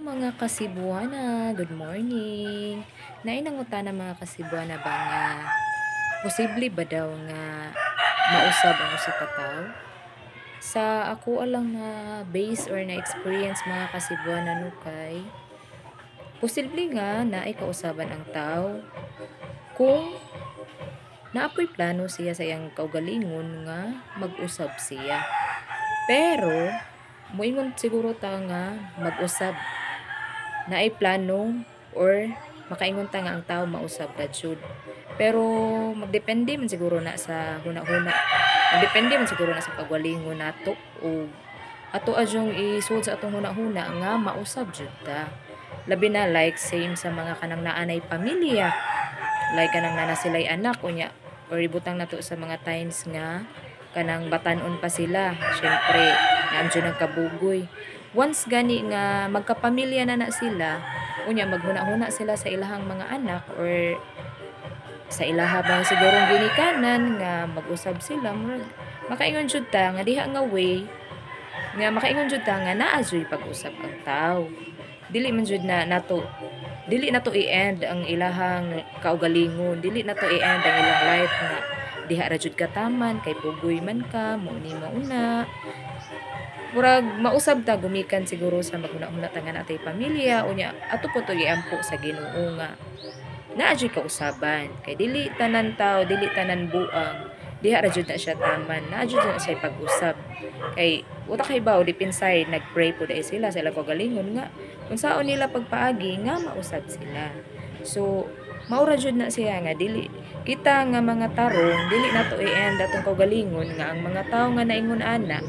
Mga Kasibuana, good morning. Nainangutan mga Kasibuana ba nga posible ba daw nga mausab ang usa ka tawo? Sa ako lang na base or na experience mga Kasibuana no kay posible nga naay kausaban ang tawo kung naapoy plano siya sa iyang kaugalingon nga mag-usab siya. Pero moingon siguro ta nga mag-usab naay plano or makaingon ta nga ang tawo mausab ra jud. Pero magdepende man siguro na sa hunahuna. Magdepende man siguro na sa kagalingon nato o ato adyong isud sa atong hunahuna nga mausab jud ta. Labi na like same sa mga kanang naanay pamilya. Like kanang nana sila'y anak unya or ibutang nato sa mga times nga kanang batan-on pa sila. Syempre, naam jud ang kabugoy. Once gani nga magkapamilya na sila, unya maghuna-huna sila sa ilahang mga anak or sa ilaha ba sigurong ginikanan nga mag-usab sila murag makaingon jud ta nga diha nga way nga makaingon jud ta nga naa jud pag-usab ang tawo. Dili man jud na nato dili nato i-end ang ilahang kaugalingon, dili nato i-end ang ilang life nga diha ra jud kataman kay pugoy man ka mo ni mauna. Murag mausab ta gumikan siguro sa maghuna-huna ta nga natay pamilya unya ato po to giampo sa Ginoo nga naa jud kausaban kay dili tanan tawo dili tanan buang diha ra jud na siya taman naa jud na siya pag-usab kay utak kay bawo dipinsay nagpray po dai sila sa ilang kaugalingon nga unsaon nila pagpaagi nga mausab sila. So maura jud na siya nga dili kita nga mga tarong dili nato i-end atong kaugalingon nga ang mga tawo nga naingon ana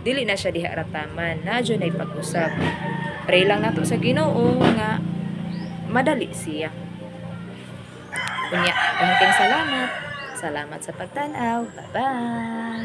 dili na siya diha rataman na jud ay pag-usab. Pray lang nato sa Ginoo nga madali siya. Unya, daghang salamat. Salamat sa pagtan-aw. Bye-bye.